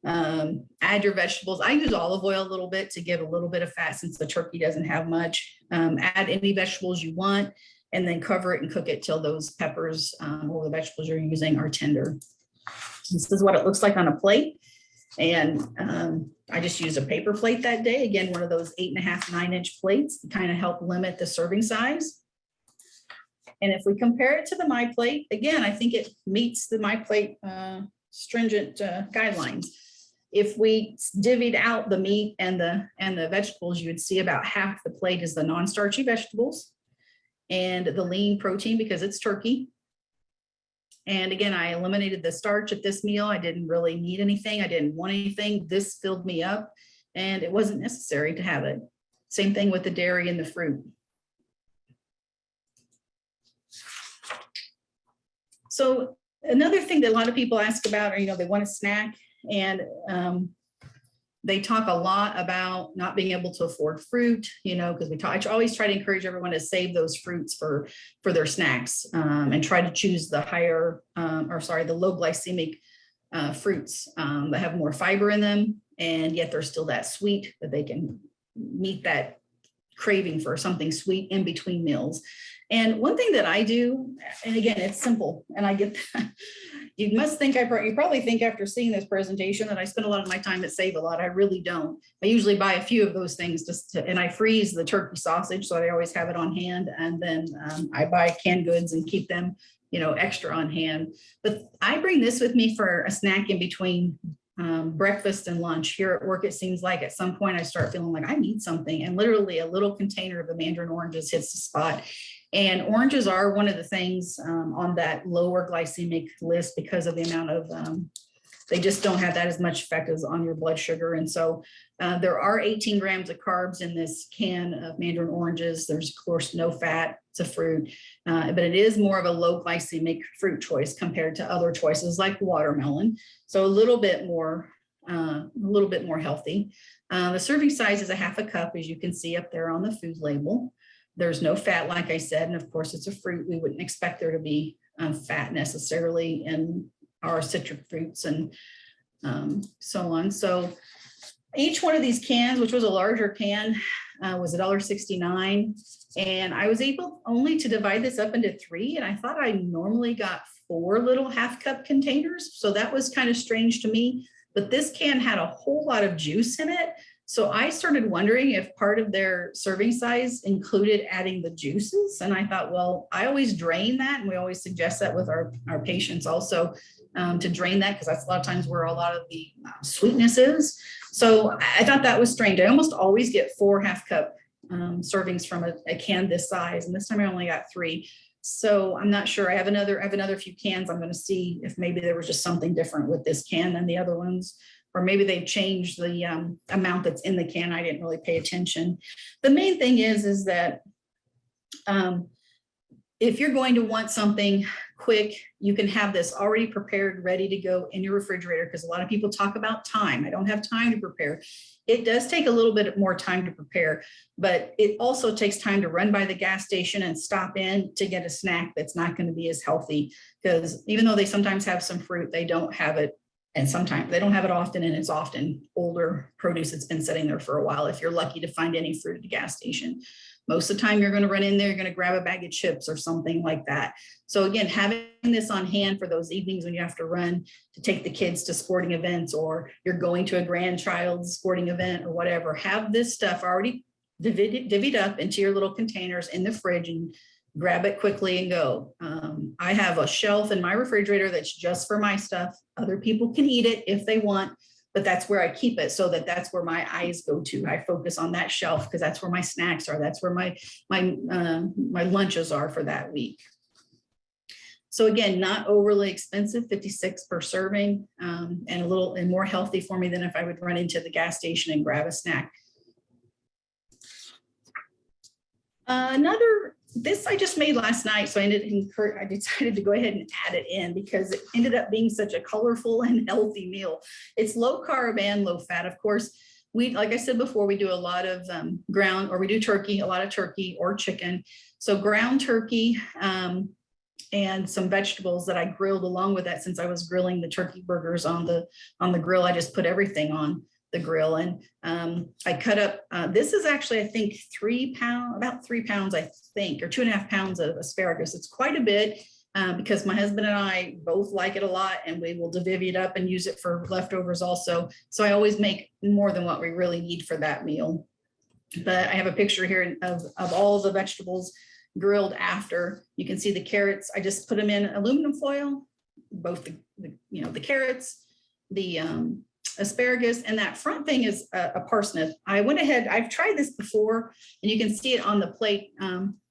Add your vegetables. I use olive oil a little bit to give a little bit of fat since the turkey doesn't have much. Add any vegetables you want, and then cover it and cook it till those peppers or the vegetables you're using are tender. This is what it looks like on a plate. And I just used a paper plate that day. Again, one of those 8.5, 9-inch plates to kind of help limit the serving size. And if we compare it to the My Plate, again, I think it meets the My Plate stringent guidelines. If we divvied out the meat and the vegetables, you would see about half the plate is the non-starchy vegetables and the lean protein because it's turkey. And again, I eliminated the starch at this meal. I didn't really need anything. I didn't want anything. This filled me up, and it wasn't necessary to have it. Same thing with the dairy and the fruit. So another thing that a lot of people ask about are, they want a snack, and they talk a lot about not being able to afford fruit, because I always try to encourage everyone to save those fruits for their snacks and try to choose the the low glycemic fruits that have more fiber in them, and yet they're still that sweet that they can meet that craving for something sweet in between meals. And one thing that I do, and again, it's simple, and I get that. You probably think after seeing this presentation that I spend a lot of my time at Save a Lot. I really don't. I usually buy a few of those things and I freeze the turkey sausage, so I always have it on hand. And then I buy canned goods and keep them, extra on hand. But I bring this with me for a snack in between breakfast and lunch. Here at work, it seems like at some point I start feeling like I need something, and literally a little container of the mandarin oranges hits the spot. And oranges are one of the things on that lower glycemic list because of the amount of, they just don't have that as much effect as on your blood sugar. And so there are 18 grams of carbs in this can of mandarin oranges. There's of course no fat, it's a fruit, but it is more of a low glycemic fruit choice compared to other choices like watermelon. So a little bit more healthy. The serving size is a half a cup, as you can see up there on the food label. There's no fat, like I said, and of course it's a fruit. We wouldn't expect there to be fat necessarily in our citric fruits and so on. So Each one of these cans, which was a larger can, was $1.69. And I was able only to divide this up into 3. And I thought I normally got 4 little half cup containers. So that was kind of strange to me. But this can had a whole lot of juice in it. So I started wondering if part of their serving size included adding the juices. And I thought, well, I always drain that. And we always suggest that with our patients also, to drain that, because that's a lot of times where a lot of the sweetness is. So I thought that was strange. I almost always get 4 half cup servings from a can this size. And this time I only got 3. So I'm not sure. I have another few cans. I'm going to see if maybe there was just something different with this can than the other ones, or maybe they've changed the amount that's in the can. I didn't really pay attention. The main thing is that if you're going to want something quick, you can have this already prepared, ready to go in your refrigerator, because a lot of people talk about time. I don't have time to prepare. It does take a little bit more time to prepare, but it also takes time to run by the gas station and stop in to get a snack that's not going to be as healthy, because even though they sometimes have some fruit, they don't have it. And sometimes they don't have it often, and it's often older produce that's been sitting there for a while, if you're lucky to find any fruit at a gas station. Most of the time you're going to run in there, you're going to grab a bag of chips or something like that. So again, having this on hand for those evenings when you have to run to take the kids to sporting events, or you're going to a grandchild's sporting event or whatever, have this stuff already divvied up into your little containers in the fridge and grab it quickly and go. I have a shelf in my refrigerator that's just for my stuff. Other people can eat it if they want, but that's where I keep it, so that's where my eyes go to. I focus on that shelf because that's where my snacks are. That's where my lunches are for that week. So again, not overly expensive, 56 per serving, and a little and more healthy for me than if I would run into the gas station and grab a snack. This I just made last night, so I decided to go ahead and add it in because it ended up being such a colorful and healthy meal. It's low carb and low fat. Of course, like I said before, we do a lot of ground, or we do turkey, a lot of turkey or chicken. So ground turkey and some vegetables that I grilled along with that. Since I was grilling the turkey burgers on the grill, I just put everything on the grill. And I cut up, this is actually, I think about 3 pounds, I think, or 2.5 pounds of asparagus. It's quite a bit because my husband and I both like it a lot, and we will divvy it up and use it for leftovers also. So I always make more than what we really need for that meal. But I have a picture here of all the vegetables grilled after. You can see the carrots. I just put them in aluminum foil, both the carrots, the asparagus, and that front thing is a parsnip. I went ahead, I've tried this before, and you can see it on the plate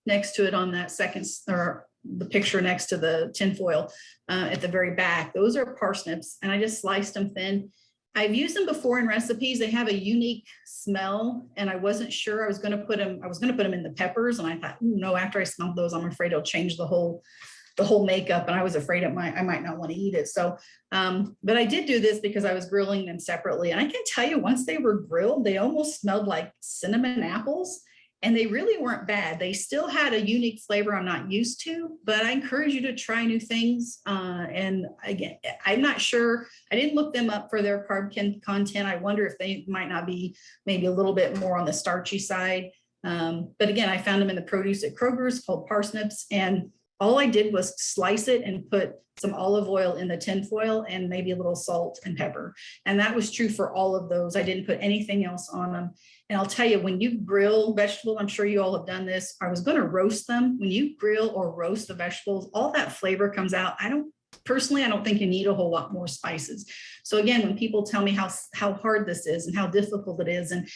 next to it on that second, or the picture next to the tin foil at the very back. Those are parsnips, and I just sliced them thin. I've used them before in recipes. They have a unique smell, and I wasn't sure. I was going to put them in the peppers, and I thought, no, after I smelled those, I'm afraid it'll change the whole makeup, and I was afraid I might not want to eat it. So, but I did do this because I was grilling them separately. And I can tell you, once they were grilled, they almost smelled like cinnamon apples, and they really weren't bad. They still had a unique flavor I'm not used to, but I encourage you to try new things. And again, I'm not sure. I didn't look them up for their carb content. I wonder if they might not be maybe a little bit more on the starchy side. But again, I found them in the produce at Kroger's, called parsnips, and all I did was slice it and put some olive oil in the tin foil and maybe a little salt and pepper. And that was true for all of those. I didn't put anything else on them. And I'll tell you, when you grill vegetables, I'm sure you all have done this. I was going to roast them. When you grill or roast the vegetables, all that flavor comes out. I don't think you need a whole lot more spices. So again, when people tell me how hard this is and how difficult it is, and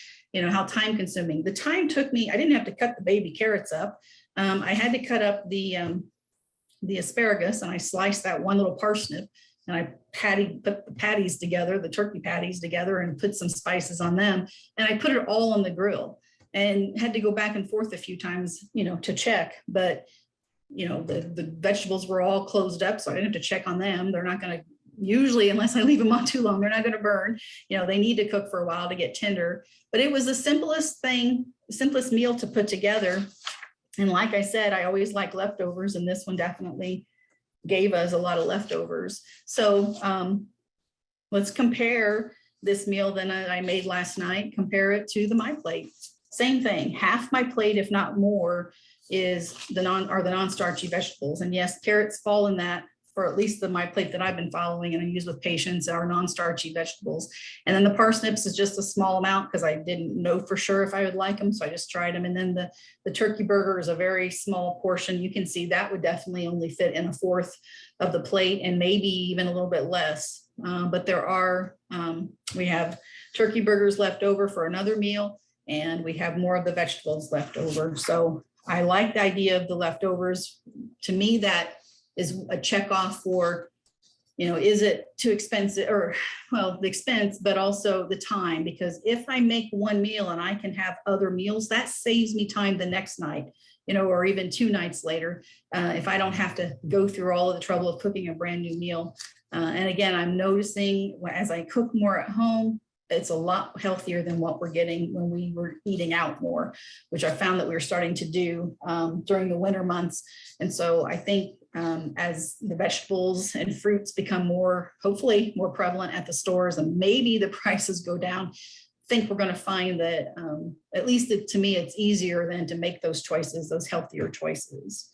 how time consuming, the time took me, I didn't have to cut the baby carrots up. I had to cut up the asparagus, and I sliced that one little parsnip, and I put the patties together, the turkey patties together, and put some spices on them. And I put it all on the grill, and had to go back and forth a few times, to check. But, the vegetables were all closed up, so I didn't have to check on them. They're not going to, usually, unless I leave them on too long, they're not going to burn. They need to cook for a while to get tender. But it was the simplest meal to put together. And like I said, I always like leftovers, and this one definitely gave us a lot of leftovers. So let's compare this meal than I made last night, compare it to the My Plate. Same thing, half my plate, if not more, is the non-starchy vegetables. And yes, carrots fall in that, for at least the My Plate that I've been following and I use with patients, are non-starchy vegetables. And then the parsnips is just a small amount because I didn't know for sure if I would like them. So I just tried them. And then the turkey burger is a very small portion. You can see that would definitely only fit in a fourth of the plate and maybe even a little bit less. But there are, we have turkey burgers left over for another meal, and we have more of the vegetables left over. So I like the idea of the leftovers. To me, that is a check off for, is it too expensive, or, well, the expense, but also the time, because if I make one meal and I can have other meals, that saves me time the next night, or even 2 nights later, if I don't have to go through all of the trouble of cooking a brand new meal. And again, I'm noticing as I cook more at home, it's a lot healthier than what we're getting when we were eating out more, which I found that we were starting to do during the winter months. And so I think as the vegetables and fruits become hopefully more prevalent at the stores, and maybe the prices go down, I think we're going to find that at least to me, it's easier than to make those choices, those healthier choices.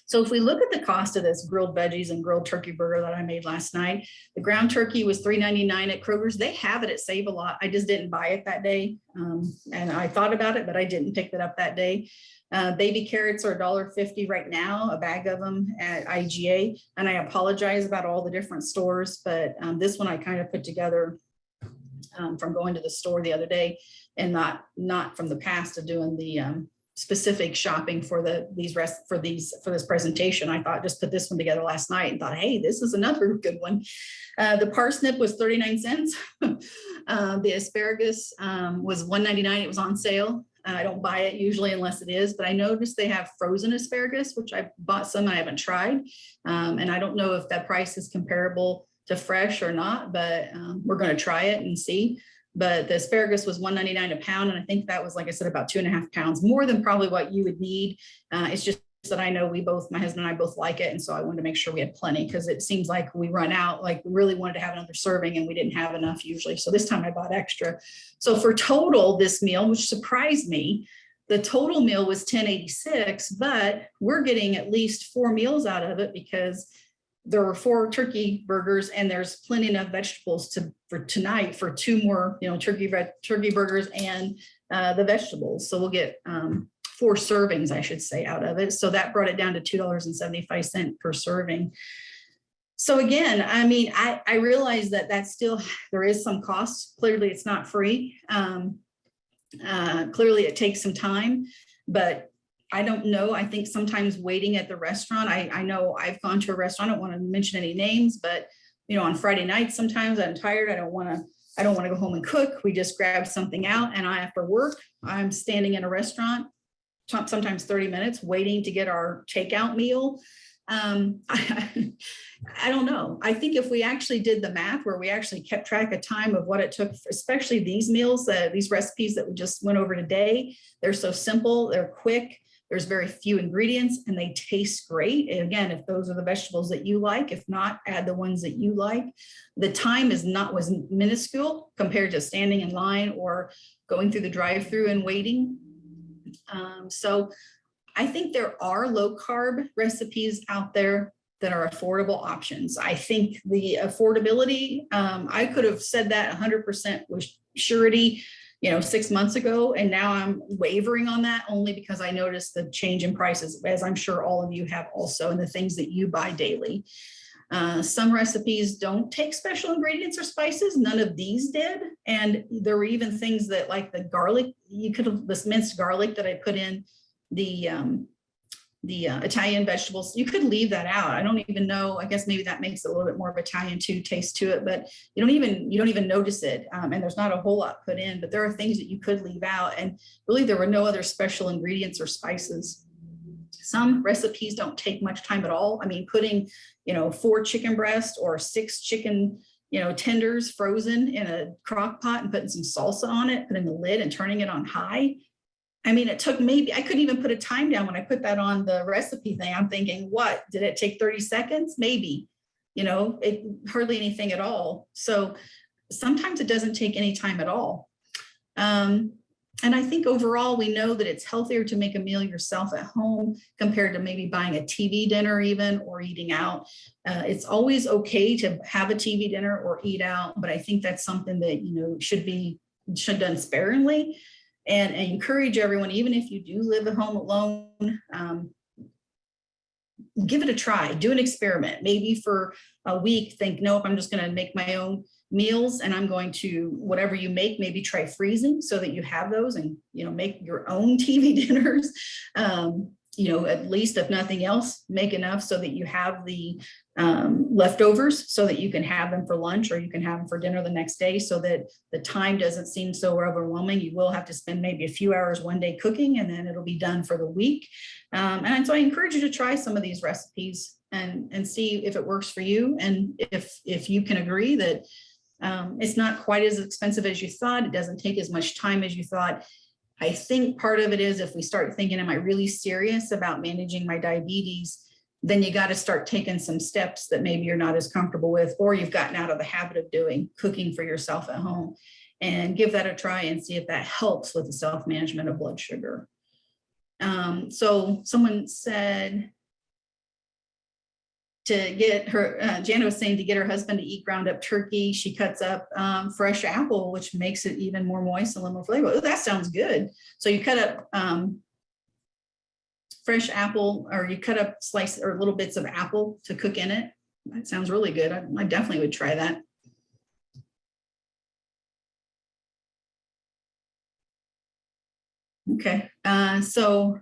So if we look at the cost of this grilled veggies and grilled turkey burger that I made last night, the ground turkey was $3.99 at Kroger's. They have it at Save a Lot. I just didn't buy it that day. And I thought about it, but I didn't pick it up that day. Baby carrots are $1.50 right now, a bag of them at IGA. And I apologize about all the different stores, but this one I kind of put together from going to the store the other day, and not from the past of doing the specific shopping for this presentation. I thought just put this one together last night and thought, hey, this is another good one. The parsnip was 39 cents. The asparagus was $1.99. It was on sale. I don't buy it usually unless it is, but I noticed they have frozen asparagus, which I bought some I haven't tried. And I don't know if that price is comparable to fresh or not, but we're going to try it and see. But the asparagus was $1.99 a pound. And I think that was, like I said, about 2.5 pounds, more than probably what you would need. It's just that I know my husband and I both like it. And so I wanted to make sure we had plenty, because it seems like we run out, like we really wanted to have another serving and we didn't have enough usually. So this time I bought extra. So for total, this meal, which surprised me, the total meal was $10.86, but we're getting at least 4 meals out of it, because there were 4 turkey burgers and there's plenty enough vegetables for tonight for 2 more, turkey burgers and the vegetables. So we'll get 4 servings, I should say, out of it. So that brought it down to $2.75 per serving. So again, I mean, I realize that there is some cost. Clearly it's not free. Clearly it takes some time, but I don't know. I think sometimes waiting at the restaurant, I know I've gone to a restaurant, I don't want to mention any names, but on Friday nights, sometimes I'm tired. I don't want to go home and cook. We just grab something out, and after work, I'm standing in a restaurant, sometimes 30 minutes waiting to get our takeout meal. I don't know. I think if we actually did the math where we actually kept track of time of what it took, especially these meals, these recipes that we just went over today, they're so simple, they're quick. There's very few ingredients and they taste great. And again, if those are the vegetables that you like, if not, add the ones that you like. The time was minuscule compared to standing in line or going through the drive-through and waiting. So I think there are low carb recipes out there that are affordable options. I think the affordability, I could have said that 100% with surety 6 months ago. And now I'm wavering on that only because I noticed the change in prices, as I'm sure all of you have also, and the things that you buy daily. Some recipes don't take special ingredients or spices. None of these did. And there were even things that, like the garlic, this minced garlic that I put in the Italian vegetables, you could leave that out. I don't even know. I guess maybe that makes it a little bit more of Italian taste to it, but you don't even notice it. And there's not a whole lot put in, but there are things that you could leave out. And really, there were no other special ingredients or spices. Some recipes don't take much time at all. I mean, putting 4 chicken breasts or 6 chicken tenders frozen in a crock pot and putting some salsa on it, putting the lid and turning it on high. I mean, it took I couldn't even put a time down when I put that on the recipe thing. I'm thinking, what, did it take 30 seconds? Maybe, it hardly anything at all. So Sometimes it doesn't take any time at all. And I think overall, we know that it's healthier to make a meal yourself at home compared to maybe buying a TV dinner even, or eating out. It's always okay to have a TV dinner or eat out, but I think that's something that, you know, should done sparingly. And encourage everyone, even if you do live at home alone, give it a try, do an experiment. Maybe for a week, think, nope, I'm just going to make my own meals, and I'm going to, whatever you make, maybe try freezing so that you have those, and, you know, make your own TV dinners. You know, at least if nothing else, make enough so that you have the leftovers so that you can have them for lunch, or you can have them for dinner the next day, so that the time doesn't seem so overwhelming. You will have to spend maybe a few hours one day cooking, and then it'll be done for the week. And so I encourage you to try some of these recipes and see if it works for you. And if you can agree that it's not quite as expensive as you thought, it doesn't take as much time as you thought. I think part of it is, if we start thinking, am I really serious about managing my diabetes? Then you got to start taking some steps that maybe you're not as comfortable with, or you've gotten out of the habit of doing, cooking for yourself at home, and give that a try and see if that helps with the self-management of blood sugar. So someone said to get her, Jana was saying, to get her husband to eat ground up turkey, she cuts up fresh apple, which makes it even more moist and a little more flavorful. Oh, that sounds good. So you cut up fresh apple, or you cut up slice or little bits of apple to cook in it. That sounds really good. I definitely would try that. Okay, so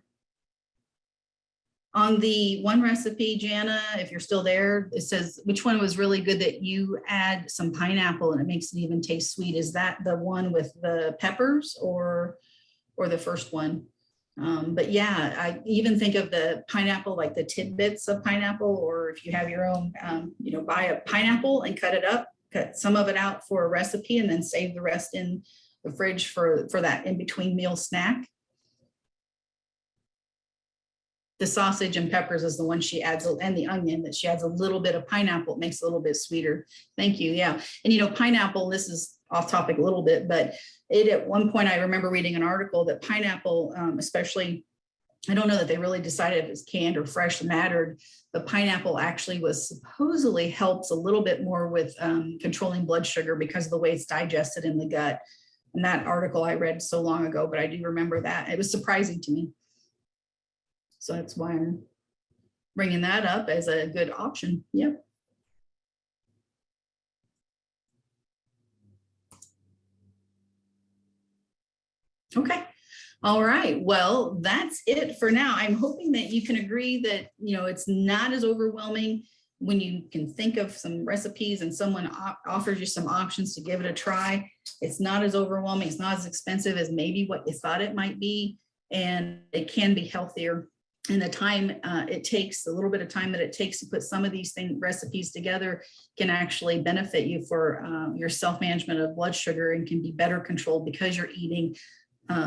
on the one recipe, Jana, if you're still there, it says, which one was really good that you add some pineapple and it makes it even taste sweet? Is that the one with the peppers, or the first one? But yeah, I even think of the pineapple, like the tidbits of pineapple, or if you have your own, you know, buy a pineapple and cut it up, cut some of it out for a recipe, and then save the rest in the fridge for that in between meal snack. The sausage and peppers is the one she adds, and the onion, that she adds a little bit of pineapple. It makes it a little bit sweeter. Thank you. Yeah. And, you know, pineapple, this is off topic a little bit, but at one point I remember reading an article that pineapple, especially, I don't know that they really decided if it's canned or fresh mattered, but pineapple actually was supposedly helps a little bit more with controlling blood sugar because of the way it's digested in the gut. And that article I read so long ago, but I do remember that. It was surprising to me. So that's why I'm bringing that up as a good option. Yep. Okay. All right. Well, that's it for now. I'm hoping that you can agree that, you know, it's not as overwhelming when you can think of some recipes and someone offers you some options to give it a try. It's not as overwhelming. It's not as expensive as maybe what you thought it might be. And it can be healthier. And the time it takes, a little bit of time that it takes to put some of these recipes together, can actually benefit you for your self-management of blood sugar, and can be better controlled because you're eating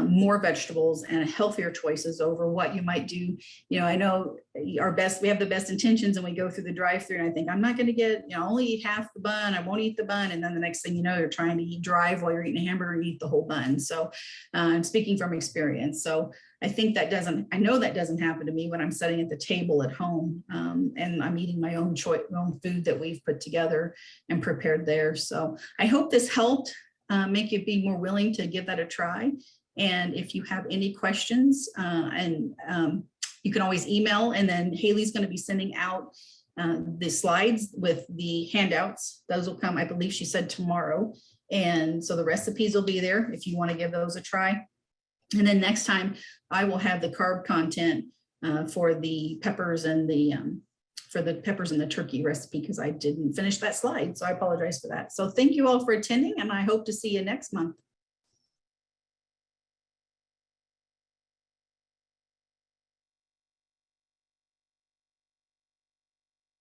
more vegetables and healthier choices over what you might do. You know, I know we have the best intentions, and we go through the drive-through and I think, I'm not going to get, you know, only eat half the bun. I won't eat the bun. And then the next thing you know, you're trying to eat drive while you're eating a hamburger and eat the whole bun. So I'm speaking from experience. So I think I know that doesn't happen to me when I'm sitting at the table at home and I'm eating my own food that we've put together and prepared there. So I hope this helped make you be more willing to give that a try. And if you have any questions, you can always email, and then Haley's going to be sending out the slides with the handouts. Those will come, I believe she said, tomorrow. And so the recipes will be there if you want to give those a try. And then next time I will have the carb content for the peppers and the turkey recipe, because I didn't finish that slide. So I apologize for that. So thank you all for attending, and I hope to see you next month.